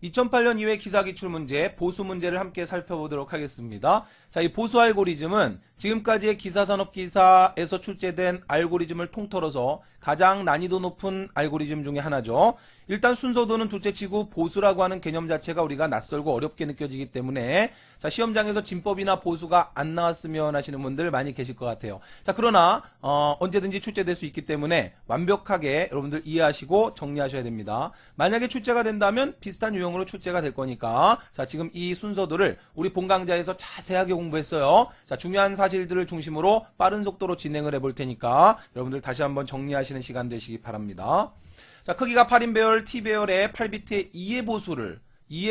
2008년 이후의 기사 기출 문제, 보수 문제를 함께 살펴보도록 하겠습니다. 자, 이 보수 알고리즘은 지금까지의 기사산업 기사에서 출제된 알고리즘을 통틀어서 가장 난이도 높은 알고리즘 중에 하나죠. 일단 순서도는 둘째치고 보수라고 하는 개념 자체가 우리가 낯설고 어렵게 느껴지기 때문에 자, 시험장에서 진법이나 보수가 안 나왔으면 하시는 분들 많이 계실 것 같아요. 자, 그러나 언제든지 출제될 수 있기 때문에 완벽하게 여러분들 이해하시고 정리하셔야 됩니다. 만약에 출제가 된다면 비슷한 유형으로 출제가 될 거니까 자, 지금 이 순서도를 우리 본 강좌에서 자세하게 공부했어요. 자, 중요한 사실들을 중심으로 빠른 속도로 진행을 해볼 테니까 여러분들 다시 한번 정리하시는 시간 되시기 바랍니다. 자, 크기가 8인 배열, T 배열의 8비트의 2의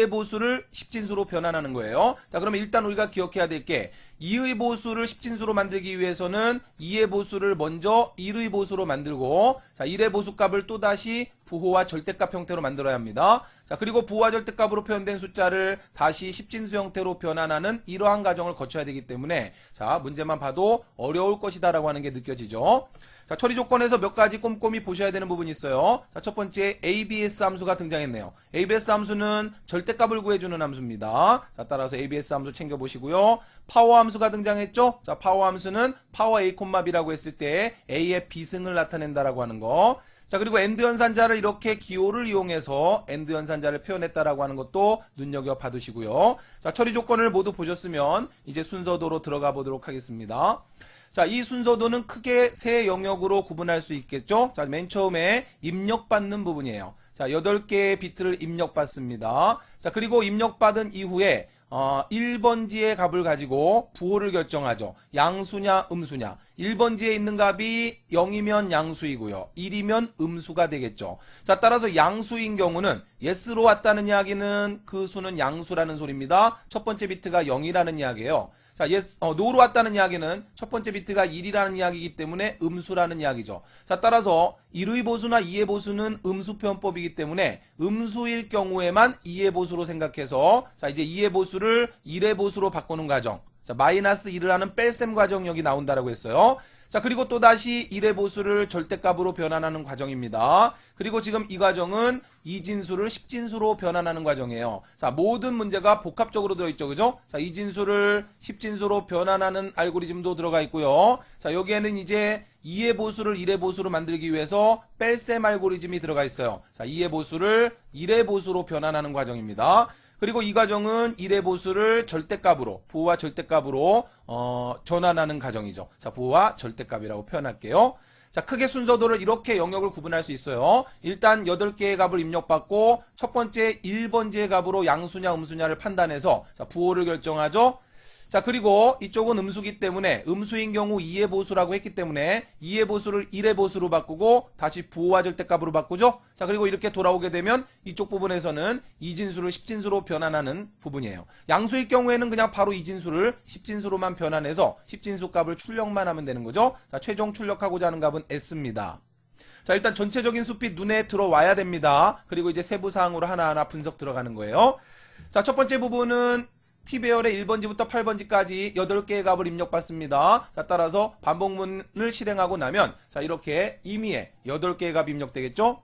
보수를 10진수로 변환하는 거예요. 자, 그러면 일단 우리가 기억해야 될 게 2의 보수를 10진수로 만들기 위해서는 2의 보수를 먼저 1의 보수로 만들고 자, 1의 보수값을 또다시 부호와 절대값 형태로 만들어야 합니다. 자, 그리고 부호와 절대값으로 표현된 숫자를 다시 10진수 형태로 변환하는 이러한 과정을 거쳐야 되기 때문에 자, 문제만 봐도 어려울 것이다 라고 하는 게 느껴지죠. 자, 처리 조건에서 몇 가지 꼼꼼히 보셔야 되는 부분이 있어요. 자, 첫 번째 ABS 함수가 등장했네요. ABS 함수는 절대값을 구해주는 함수입니다. 자, 따라서 ABS 함수 챙겨보시고요. 파워 함수가 등장했죠. 자, 파워 함수는 파워 A, B라고 했을 때 A의 비승을 나타낸다라고 하는 거. 자, 그리고 AND 연산자를 이렇게 기호를 이용해서 AND 연산자를 표현했다라고 하는 것도 눈여겨 봐두시고요. 자, 처리 조건을 모두 보셨으면 이제 순서도로 들어가 보도록 하겠습니다. 자, 이 순서도는 크게 세 영역으로 구분할 수 있겠죠. 자, 맨 처음에 입력받는 부분이에요. 자, 8개의 비트를 입력받습니다. 자, 그리고 입력받은 이후에 1번지의 값을 가지고 부호를 결정하죠. 양수냐 음수냐. 1번지에 있는 값이 0이면 양수이고요. 1이면 음수가 되겠죠. 자, 따라서 양수인 경우는 yes로 왔다는 이야기는 그 수는 양수라는 소리입니다. 첫 번째 비트가 0이라는 이야기예요. 자, no로 왔다는 이야기는 첫 번째 비트가 1이라는 이야기이기 때문에 음수라는 이야기죠. 자, 따라서 1의 보수나 2의 보수는 음수 표현법이기 때문에 음수일 경우에만 2의 보수로 생각해서 자, 이제 2의 보수를 1의 보수로 바꾸는 과정. 자, 마이너스 1을 하는 뺄셈 과정 여기 나온다라고 했어요. 자, 그리고 또다시 1의 보수를 절대값으로 변환하는 과정입니다. 그리고 지금 이 과정은 2진수를 10진수로 변환하는 과정이에요. 자, 모든 문제가 복합적으로 들어있죠. 그죠? 자, 2진수를 10진수로 변환하는 알고리즘도 들어가 있고요. 자, 여기에는 이제 2의 보수를 1의 보수로 만들기 위해서 뺄셈 알고리즘이 들어가 있어요. 자, 2의 보수를 1의 보수로 변환하는 과정입니다. 그리고 이 과정은 1의 보수를 절대값으로, 부호와 절대값으로 전환하는 과정이죠. 자, 부호와 절대값이라고 표현할게요. 자, 크게 순서도를 이렇게 영역을 구분할 수 있어요. 일단 8개의 값을 입력받고 첫 번째 1번지의 값으로 양수냐 음수냐를 판단해서 자, 부호를 결정하죠. 자, 그리고 이쪽은 음수기 때문에 음수인 경우 2의 보수라고 했기 때문에 2의 보수를 1의 보수로 바꾸고 다시 부호와 절대값으로 바꾸죠. 자, 그리고 이렇게 돌아오게 되면 이쪽 부분에서는 2진수를 10진수로 변환하는 부분이에요. 양수일 경우에는 그냥 바로 2진수를 10진수로만 변환해서 10진수 값을 출력만 하면 되는 거죠. 자, 최종 출력하고자 하는 값은 S입니다. 자, 일단 전체적인 숲이 눈에 들어와야 됩니다. 그리고 이제 세부사항으로 하나하나 분석 들어가는 거예요. 자, 첫 번째 부분은 T배열의 1번지부터 8번지까지 8개의 값을 입력받습니다. 자, 따라서 반복문을 실행하고 나면 자, 이렇게 임의의 8개의 값이 입력되겠죠?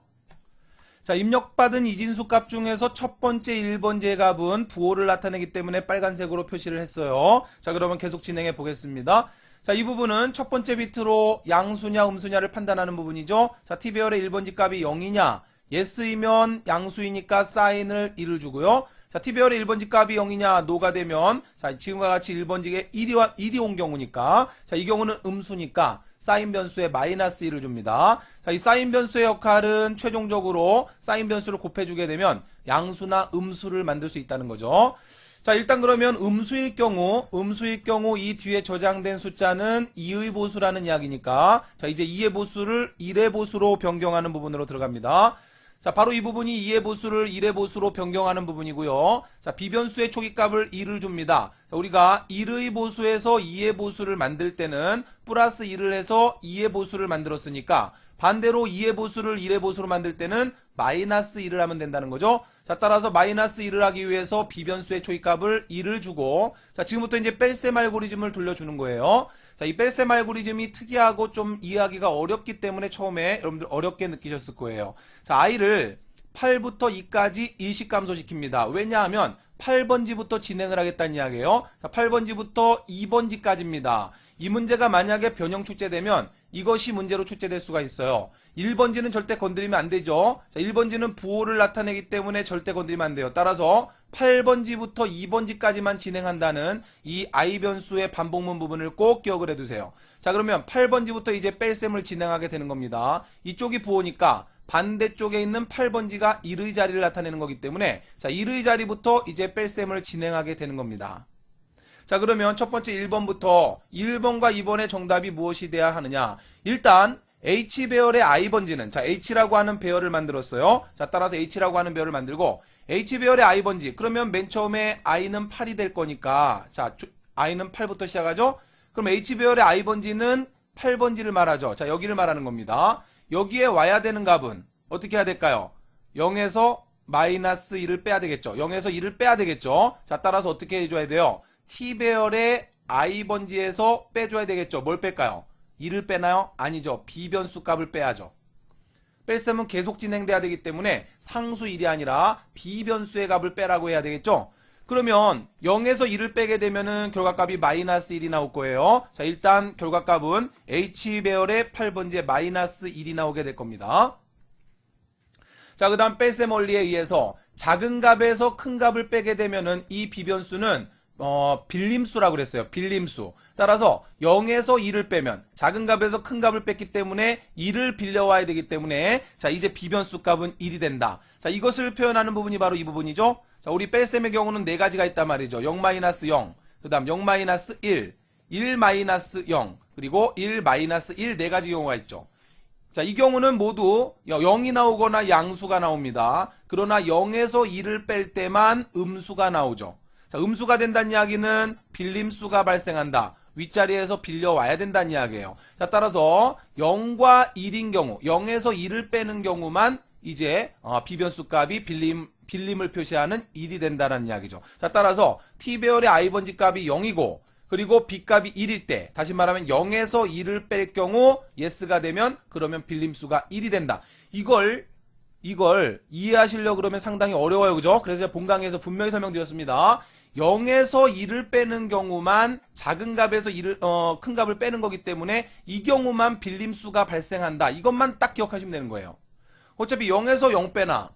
자, 입력받은 이진수 값 중에서 첫 번째 1번지의 값은 부호를 나타내기 때문에 빨간색으로 표시를 했어요. 자, 그러면 계속 진행해 보겠습니다. 자, 이 부분은 첫 번째 비트로 양수냐 음수냐를 판단하는 부분이죠. 자, T배열의 1번지 값이 0이냐 yes이면 양수이니까 사인을 1을 주고요. 자, T배열의 1번지 값이 0이냐 no가 되면 자, 지금과 같이 1번지에 1이 온 경우니까 자, 이 경우는 음수니까 사인 변수에 마이너스 1을 줍니다. 자, 이 사인 변수의 역할은 최종적으로 사인 변수를 곱해주게 되면 양수나 음수를 만들 수 있다는 거죠. 자, 일단 그러면 음수일 경우 이 뒤에 저장된 숫자는 2의 보수라는 이야기니까 자, 이제 2의 보수를 1의 보수로 변경하는 부분으로 들어갑니다. 자, 바로 이 부분이 2의 보수를 1의 보수로 변경하는 부분이고요. 자, 비변수의 초기값을 1을 줍니다. 자, 우리가 1의 보수에서 2의 보수를 만들 때는 플러스 1을 해서 2의 보수를 만들었으니까 반대로 2의 보수를 1의 보수로 만들 때는 마이너스 1을 하면 된다는 거죠. 자, 따라서 마이너스 1을 하기 위해서 비변수의 초기값을 1을 주고 자, 지금부터 이제 뺄셈 알고리즘을 돌려주는 거예요. 자, 이 뺄셈 알고리즘이 특이하고 좀 이해하기가 어렵기 때문에 처음에 여러분들 어렵게 느끼셨을 거예요. 자, i를 8부터 2까지 일식감소시킵니다. 왜냐하면 8번지부터 진행을 하겠다는 이야기예요. 자, 8번지부터 2번지까지입니다. 이 문제가 만약에 변형 출제되면 이것이 문제로 출제될 수가 있어요. 1번지는 절대 건드리면 안 되죠. 자, 1번지는 부호를 나타내기 때문에 절대 건드리면 안 돼요. 따라서 8번지부터 2번지까지만 진행한다는 이 I 변수의 반복문 부분을 꼭 기억을 해두세요. 자, 그러면 8번지부터 이제 뺄셈을 진행하게 되는 겁니다. 이쪽이 부호니까 반대쪽에 있는 8번지가 1의 자리를 나타내는 거기 때문에 자, 1의 자리부터 이제 뺄셈을 진행하게 되는 겁니다. 자, 그러면 첫 번째 1번부터 1번과 2번의 정답이 무엇이 돼야 하느냐. 일단 H배열의 I번지는 자, H라고 하는 배열을 만들었어요. 자, 따라서 H라고 하는 배열을 만들고 H배열의 I번지 그러면 맨 처음에 I는 8이 될 거니까 자, I는 8부터 시작하죠. 그럼 H배열의 I번지는 8번지를 말하죠. 자, 여기를 말하는 겁니다. 여기에 와야 되는 값은 어떻게 해야 될까요? 0에서 마이너스 1을 빼야 되겠죠. 0에서 1을 빼야 되겠죠. 자, 따라서 어떻게 해줘야 돼요? T배열의 I번지에서 빼줘야 되겠죠. 뭘 뺄까요? 1을 빼나요? 아니죠. B변수 값을 빼야죠. 뺄셈은 계속 진행돼야 되기 때문에 상수 1이 아니라 B변수의 값을 빼라고 해야 되겠죠. 그러면 0에서 1을 빼게 되면은 결과값이 마이너스 1이 나올 거예요. 자, 일단 결과값은 H배열의 8번지에 마이너스 1이 나오게 될 겁니다. 자, 그 다음 뺄셈 원리에 의해서 작은 값에서 큰 값을 빼게 되면은 이 B변수는 빌림수라고 그랬어요. 빌림수. 따라서 0에서 1을 빼면 작은 값에서 큰 값을 뺐기 때문에 1을 빌려와야 되기 때문에 자, 이제 B변수 값은 1이 된다. 자, 이것을 표현하는 부분이 바로 이 부분이죠. 자, 우리 뺄셈의 경우는 네 가지가 있단 말이죠. 0-0, 그 다음 0-1, 1-0, 그리고 1-1 네 가지 경우가 있죠. 자, 이 경우는 모두 0이 나오거나 양수가 나옵니다. 그러나 0에서 1을 뺄 때만 음수가 나오죠. 자, 음수가 된다는 이야기는 빌림수가 발생한다. 윗자리에서 빌려와야 된다는 이야기예요. 자, 따라서 0과 1인 경우, 0에서 1을 빼는 경우만 이제 B변수 값이 빌림을 표시하는 1이 된다는 이야기죠. 자, 따라서 T배열의 I번지 값이 0이고 그리고 B 값이 1일 때 다시 말하면 0에서 1을 뺄 경우 yes가 되면 그러면 빌림수가 1이 된다. 이걸 이해하시려고 그러면 상당히 어려워요. 그죠? 그래서 제가 본강의에서 분명히 설명드렸습니다. 0에서 1을 빼는 경우만 작은 값에서 큰 값을 빼는 거기 때문에 이 경우만 빌림수가 발생한다. 이것만 딱 기억하시면 되는 거예요. 어차피 0에서 0 빼나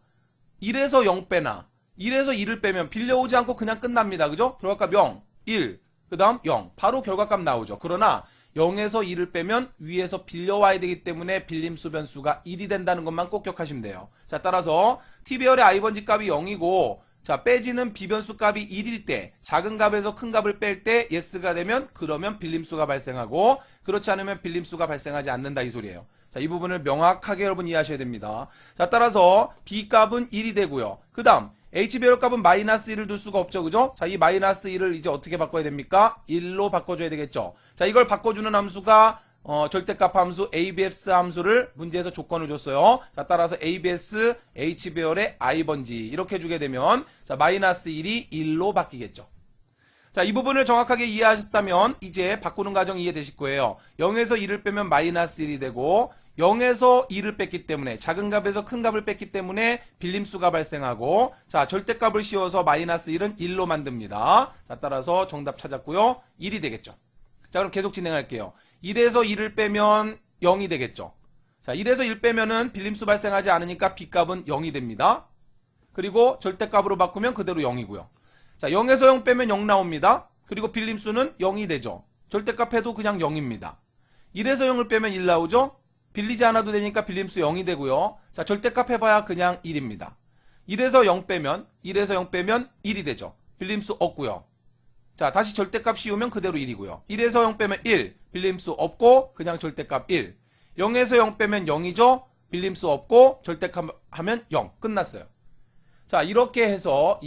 1에서 0 빼나 1에서 1을 빼면 빌려오지 않고 그냥 끝납니다. 그죠? 결과값 0, 1, 그 다음 0. 바로 결과값 나오죠. 그러나 0에서 1을 빼면 위에서 빌려와야 되기 때문에 빌림수 변수가 1이 된다는 것만 꼭 기억하시면 돼요. 자, 따라서 T배열의 I번지 값이 0이고 자, 빼지는 B변수 값이 1일 때 작은 값에서 큰 값을 뺄 때 yes가 되면 그러면 빌림수가 발생하고 그렇지 않으면 빌림수가 발생하지 않는다 이 소리예요. 자, 이 부분을 명확하게 여러분 이해하셔야 됩니다. 자, 따라서 B 값은 1이 되고요. 그 다음 H배열 값은 마이너스 1을 둘 수가 없죠. 그죠? 자, 이 마이너스 1을 이제 어떻게 바꿔야 됩니까? 1로 바꿔줘야 되겠죠. 자, 이걸 바꿔주는 함수가 절대값 함수 ABS 함수를 문제에서 조건을 줬어요. 자, 따라서 ABS H배열의 I번지 이렇게 주게 되면 자, 마이너스 1이 1로 바뀌겠죠. 자, 이 부분을 정확하게 이해하셨다면 이제 바꾸는 과정 이해되실 거예요. 0에서 1을 빼면 마이너스 1이 되고 0에서 1을 뺐기 때문에 작은 값에서 큰 값을 뺐기 때문에 빌림수가 발생하고 자, 절대값을 씌워서 마이너스 1은 1로 만듭니다. 자, 따라서 정답 찾았고요. 1이 되겠죠. 자, 그럼 계속 진행할게요. 1에서 1을 빼면 0이 되겠죠. 자, 1에서 1 빼면은 빌림수 발생하지 않으니까 B값은 0이 됩니다. 그리고 절대값으로 바꾸면 그대로 0이고요. 자, 0에서 0 빼면 0 나옵니다. 그리고 빌림수는 0이 되죠. 절대값 해도 그냥 0입니다. 1에서 0을 빼면 1 나오죠. 빌리지 않아도 되니까 빌림수 0이 되고요. 자, 절대값 해봐야 그냥 1입니다. 1에서 0 빼면 1이 되죠. 빌림수 없고요. 자, 다시 절대값 씌우면 그대로 1이고요. 1에서 0 빼면 1, 빌림수 없고 그냥 절대값 1. 0에서 0 빼면 0이죠. 빌림수 없고 절대값 하면 0. 끝났어요. 자, 이렇게 해서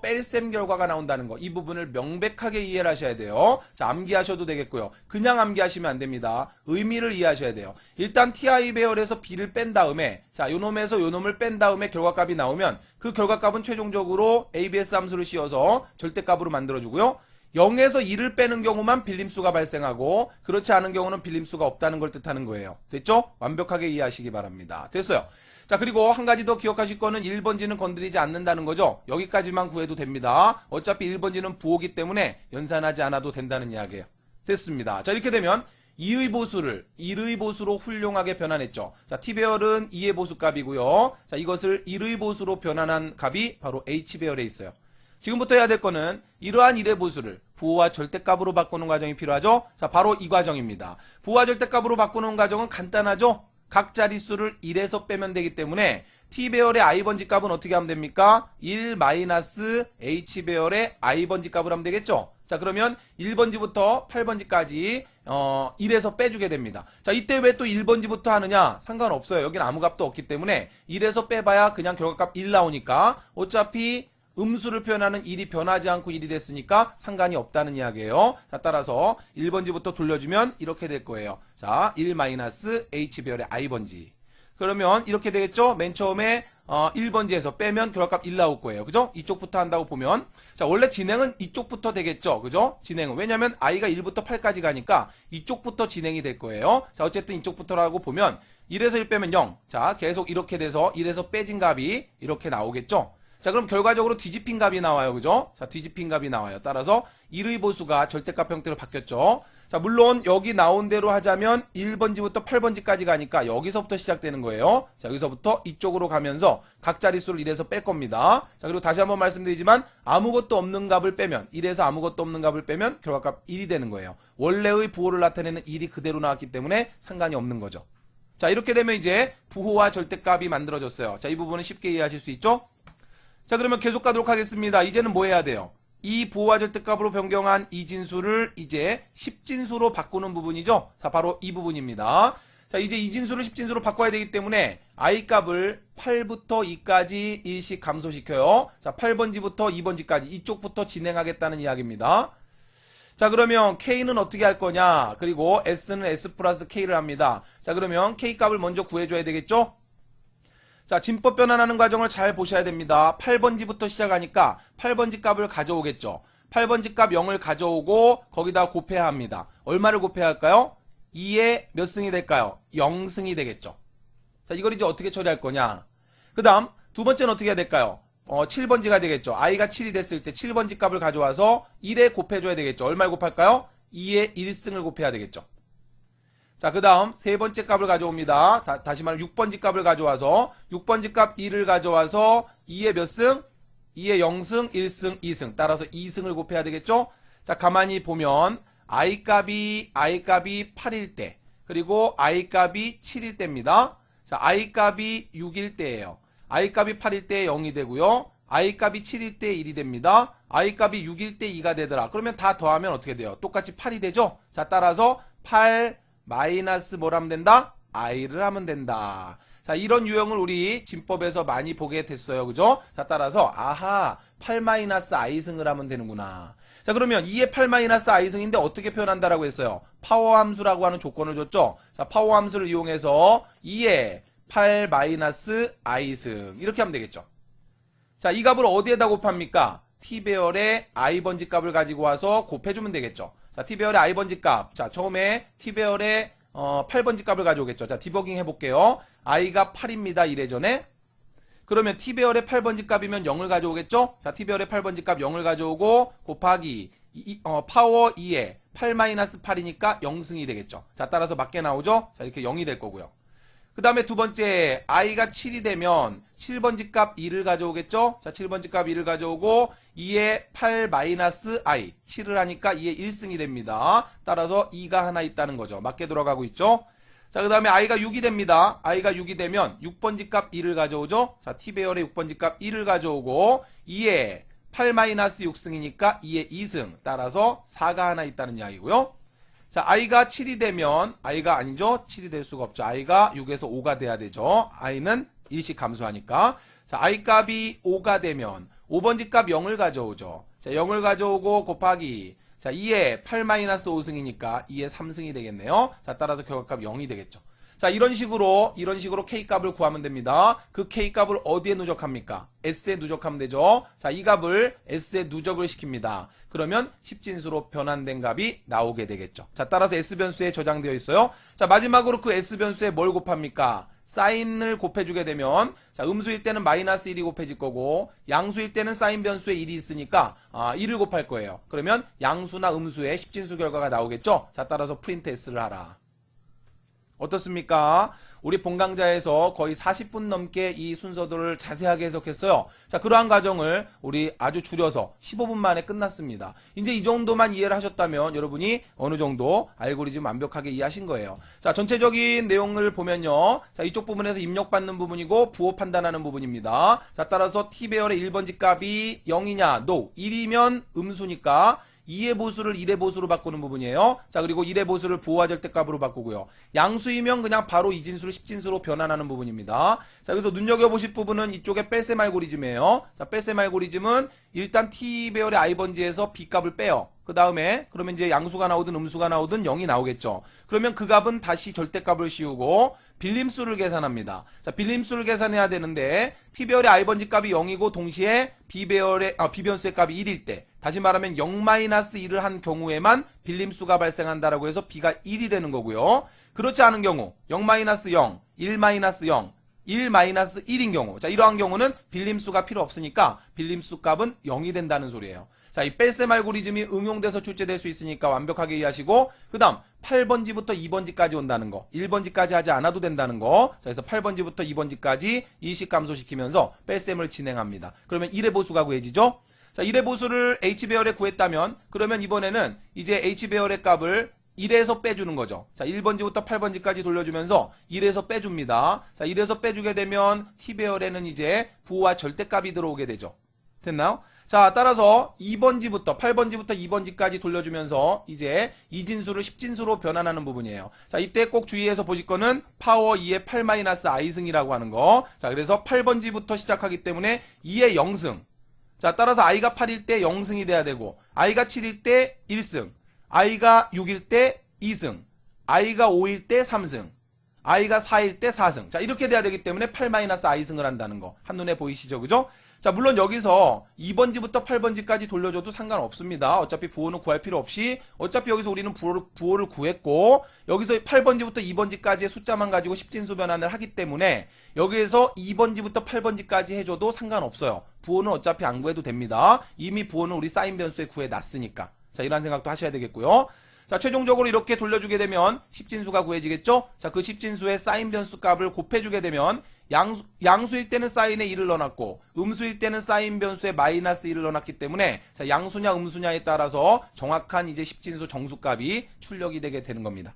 뺄셈 결과가 나온다는 거. 이 부분을 명백하게 이해를 하셔야 돼요. 자, 암기하셔도 되겠고요. 그냥 암기하시면 안 됩니다. 의미를 이해하셔야 돼요. 일단 TI 배열에서 B를 뺀 다음에 자, 요놈에서 요놈을 뺀 다음에 결과값이 나오면 그 결과값은 최종적으로 ABS 함수를 씌워서 절대값으로 만들어주고요. 0에서 1을 빼는 경우만 빌림수가 발생하고 그렇지 않은 경우는 빌림수가 없다는 걸 뜻하는 거예요. 됐죠? 완벽하게 이해하시기 바랍니다. 됐어요. 자, 그리고 한 가지 더 기억하실 거는 1번지는 건드리지 않는다는 거죠. 여기까지만 구해도 됩니다. 어차피 1번지는 부호기 때문에 연산하지 않아도 된다는 이야기예요. 됐습니다. 자, 이렇게 되면 2의 보수를 1의 보수로 훌륭하게 변환했죠. 자, t배열은 2의 보수 값이고요. 자, 이것을 1의 보수로 변환한 값이 바로 h배열에 있어요. 지금부터 해야 될 거는 이러한 1의 보수를 부호와 절대값으로 바꾸는 과정이 필요하죠. 자, 바로 이 과정입니다. 부호와 절대값으로 바꾸는 과정은 간단하죠. 각 자릿수를 1에서 빼면 되기 때문에 t배열의 i번지 값은 어떻게 하면 됩니까? 1 h배열의 i번지 값을 하면 되겠죠. 자, 그러면 1번지부터 8번지까지 1에서 빼주게 됩니다. 자, 이때 왜 또 1번지부터 하느냐? 상관없어요. 여기는 아무 값도 없기 때문에 1에서 빼봐야 그냥 결과값 1 나오니까 어차피 음수를 표현하는 1이 변하지 않고 1이 됐으니까 상관이 없다는 이야기예요. 자, 따라서 1번지부터 돌려주면 이렇게 될 거예요. 자, 1 h배열의 i번지. 그러면 이렇게 되겠죠? 맨 처음에 1번지에서 빼면 결과값 1 나올 거예요. 그죠? 이쪽부터 한다고 보면. 자, 원래 진행은 이쪽부터 되겠죠? 그죠? 진행은. 왜냐면 i가 1부터 8까지 가니까 이쪽부터 진행이 될 거예요. 자, 어쨌든 이쪽부터라고 보면 1에서 1 빼면 0. 자, 계속 이렇게 돼서 1에서 빼진 값이 이렇게 나오겠죠? 자, 그럼 결과적으로 뒤집힌 값이 나와요. 그죠? 자, 뒤집힌 값이 나와요. 따라서 1의 보수가 절대값 형태로 바뀌었죠. 자, 물론 여기 나온 대로 하자면 1번지부터 8번지까지 가니까 여기서부터 시작되는 거예요. 자, 여기서부터 이쪽으로 가면서 각 자릿수를 1에서 뺄 겁니다. 자, 그리고 다시 한번 말씀드리지만 아무것도 없는 값을 빼면 1에서 아무것도 없는 값을 빼면 결과값 1이 되는 거예요. 원래의 부호를 나타내는 1이 그대로 나왔기 때문에 상관이 없는 거죠. 자, 이렇게 되면 이제 부호와 절대값이 만들어졌어요. 자, 이 부분은 쉽게 이해하실 수 있죠? 자, 그러면 계속 가도록 하겠습니다. 이제는 뭐 해야 돼요? 이 부호와 절대값으로 변경한 이 진수를 이제 10진수로 바꾸는 부분이죠. 자, 바로 이 부분입니다. 자, 이제 이 진수를 10진수로 바꿔야 되기 때문에 i 값을 8부터 2까지 일씩 감소시켜요. 자, 8번지부터 2번지까지 이쪽부터 진행하겠다는 이야기입니다. 자, 그러면 k는 어떻게 할 거냐? 그리고 s는 s 플러스 k를 합니다. 자, 그러면 k 값을 먼저 구해줘야 되겠죠? 자, 진법 변환하는 과정을 잘 보셔야 됩니다. 8번지부터 시작하니까 8번지 값을 가져오겠죠. 8번지 값 0을 가져오고 거기다 곱해야 합니다. 얼마를 곱해야 할까요? 2에 몇 승이 될까요? 0승이 되겠죠. 자, 이걸 이제 어떻게 처리할 거냐? 그 다음 두 번째는 어떻게 해야 될까요? 7번지가 되겠죠. i가 7이 됐을 때 7번지 값을 가져와서 1에 곱해줘야 되겠죠. 얼마를 곱할까요? 2에 1승을 곱해야 되겠죠. 자, 그 다음 세 번째 값을 가져옵니다. 다시 말해 6번지 값을 가져와서 6번지 값 2를 가져와서 2에 몇 승? 2에 0승, 1승, 2승. 따라서 2승을 곱해야 되겠죠? 자, 가만히 보면 i 값이 8일 때 그리고 i 값이 7일 때입니다. 자, i 값이 6일 때예요. i 값이 8일 때 0이 되고요. i 값이 7일 때 1이 됩니다. i 값이 6일 때 2가 되더라. 그러면 다 더하면 어떻게 돼요? 똑같이 8이 되죠? 자, 따라서 8 마이너스 뭘 하면 된다? i를 하면 된다. 자, 이런 유형을 우리 진법에서 많이 보게 됐어요. 그죠? 자, 따라서 아하 8 마이너스 i승을 하면 되는구나. 자, 그러면 2의 8 마이너스 i승인데 어떻게 표현한다라고 했어요? 파워 함수라고 하는 조건을 줬죠? 자, 파워 함수를 이용해서 2의 8 마이너스 i승 이렇게 하면 되겠죠. 자, 이 값을 어디에다 곱합니까? t배열의 i번지 값을 가지고 와서 곱해주면 되겠죠. 자, t배열의 i번지 값. 자, 처음에 t배열의 8번지 값을 가져오겠죠. 자, 디버깅 해볼게요. i가 8입니다. 이래전에. 그러면 t배열의 8번지 값이면 0을 가져오겠죠. 자, t배열의 8번지 값 0을 가져오고 곱하기 파워 2에 8-8이니까 0승이 되겠죠. 자, 따라서 맞게 나오죠. 자, 이렇게 0이 될 거고요. 그 다음에 두 번째 i가 7이 되면 7번지 값 2를 가져오겠죠. 자, 7번지 값 2를 가져오고 2에 8-i 7을 하니까 2에 1승이 됩니다. 따라서 2가 하나 있다는 거죠. 맞게 돌아가고 있죠. 자, 그 다음에 i가 6이 됩니다. i가 6이 되면 6번지 값 2를 가져오죠. 자, t배열의 6번지 값 2를 가져오고 2에 8-6승이니까 2에 2승. 따라서 4가 하나 있다는 이야기고요. 자, i가 7이 되면 i가 아니죠. 7이 될 수가 없죠. i가 6에서 5가 돼야 되죠. i는 1씩 감소하니까. 자, i 값이 5가 되면 5번지 값 0을 가져오죠. 자, 0을 가져오고 곱하기 자, 2에 8-5승이니까 2에 3승이 되겠네요. 자, 따라서 결과값 0이 되겠죠. 자, 이런 식으로 k 값을 구하면 됩니다. 그 k 값을 어디에 누적합니까? s에 누적하면 되죠. 자, 이 값을 s에 누적을 시킵니다. 그러면 10진수로 변환된 값이 나오게 되겠죠. 자, 따라서 s변수에 저장되어 있어요. 자, 마지막으로 그 s변수에 뭘 곱합니까? 사인을 곱해주게 되면 자, 음수일 때는 마이너스 1이 곱해질 거고 양수일 때는 사인 변수에 1이 있으니까 1을 곱할 거예요. 그러면 양수나 음수의 십진수 결과가 나오겠죠. 자, 따라서 프린트 S를 하라. 어떻습니까? 우리 본강좌에서 거의 40분 넘게 이 순서들을 자세하게 해석했어요. 자, 그러한 과정을 우리 아주 줄여서 15분 만에 끝났습니다. 이제 이 정도만 이해를 하셨다면 여러분이 어느 정도 알고리즘 완벽하게 이해하신 거예요. 자, 전체적인 내용을 보면요. 자, 이쪽 부분에서 입력받는 부분이고 부호 판단하는 부분입니다. 자, 따라서 t배열의 1번지 값이 0이냐, no. 1이면 음수니까 2의 보수를 1의 보수로 바꾸는 부분이에요. 자, 그리고 1의 보수를 부호와 절대값으로 바꾸고요. 양수이면 그냥 바로 이진수를 십진수로 변환하는 부분입니다. 자, 그래서 눈여겨보실 부분은 이쪽에 뺄셈 알고리즘이에요. 자, 뺄셈 알고리즘은 일단 t배열의 i번지에서 b값을 빼요. 그 다음에 그러면 이제 양수가 나오든 음수가 나오든 0이 나오겠죠. 그러면 그 값은 다시 절대값을 씌우고 빌림수를 계산합니다. 자, 빌림수를 계산해야 되는데 t배열의 i번지 값이 0이고 동시에 b변수의 값이 1일 때, 다시 말하면 0-1을 한 경우에만 빌림수가 발생한다라고 해서 b가 1이 되는 거고요. 그렇지 않은 경우 0-0, 1-0, 1-1인 경우, 자, 이러한 경우는 빌림수가 필요 없으니까 빌림수 값은 0이 된다는 소리예요. 자, 이 뺄셈 알고리즘이 응용돼서 출제될 수 있으니까 완벽하게 이해하시고, 그 다음 8번지부터 2번지까지 온다는 거, 1번지까지 하지 않아도 된다는 거. 자, 그래서 8번지부터 2번지까지 이식 감소시키면서 뺄셈을 진행합니다. 그러면 1의 보수가 구해지죠. 자, 1의 보수를 H배열에 구했다면 그러면 이번에는 이제 H배열의 값을 1에서 빼주는 거죠. 자, 1번지부터 8번지까지 돌려주면서 1에서 빼줍니다. 자, 1에서 빼주게 되면 T배열에는 이제 부호와 절대값이 들어오게 되죠. 됐나요? 자, 따라서 2번지부터 8번지부터 2번지까지 돌려주면서 이제 이진수를 십진수로 변환하는 부분이에요. 자, 이때 꼭 주의해서 보실 거는 파워 2의 8-i승이라고 하는 거. 자, 그래서 8번지부터 시작하기 때문에 2의 0승. 자, 따라서 i가 8일 때 0승이 돼야 되고, i가 7일 때 1승, i가 6일 때 2승, i가 5일 때 3승, i가 4일 때 4승. 자, 이렇게 돼야 되기 때문에 8-i승을 한다는 거. 한눈에 보이시죠? 그죠? 자, 물론 여기서 2번지부터 8번지까지 돌려줘도 상관없습니다. 어차피 부호는 구할 필요 없이, 어차피 여기서 우리는 부호를 구했고, 여기서 8번지부터 2번지까지의 숫자만 가지고 십진수 변환을 하기 때문에 여기에서 2번지부터 8번지까지 해줘도 상관없어요. 부호는 어차피 안 구해도 됩니다. 이미 부호는 우리 사인 변수에 구해놨으니까. 자, 이런 생각도 하셔야 되겠고요. 자, 최종적으로 이렇게 돌려주게 되면 십진수가 구해지겠죠? 자, 그 십진수의 사인 변수 값을 곱해주게 되면 양수일 때는 사인에 1을 넣어놨고 음수일 때는 사인 변수에 마이너스 1을 넣어놨기 때문에 자, 양수냐 음수냐에 따라서 정확한 이제 십진수 정수값이 출력이 되게 되는 겁니다.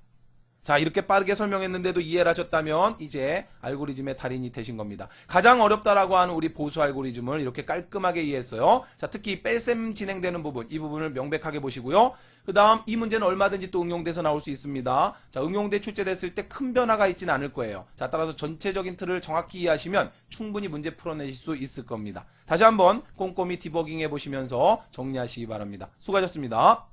자, 이렇게 빠르게 설명했는데도 이해를 하셨다면 이제 알고리즘의 달인이 되신 겁니다. 가장 어렵다라고 하는 우리 보수 알고리즘을 이렇게 깔끔하게 이해했어요. 자, 특히 뺄셈 진행되는 부분, 이 부분을 명백하게 보시고요. 그 다음 이 문제는 얼마든지 또 응용돼서 나올 수 있습니다. 자, 응용돼 출제됐을 때 큰 변화가 있지는 않을 거예요. 자, 따라서 전체적인 틀을 정확히 이해하시면 충분히 문제 풀어내실 수 있을 겁니다. 다시 한번 꼼꼼히 디버깅 해보시면서 정리하시기 바랍니다. 수고하셨습니다.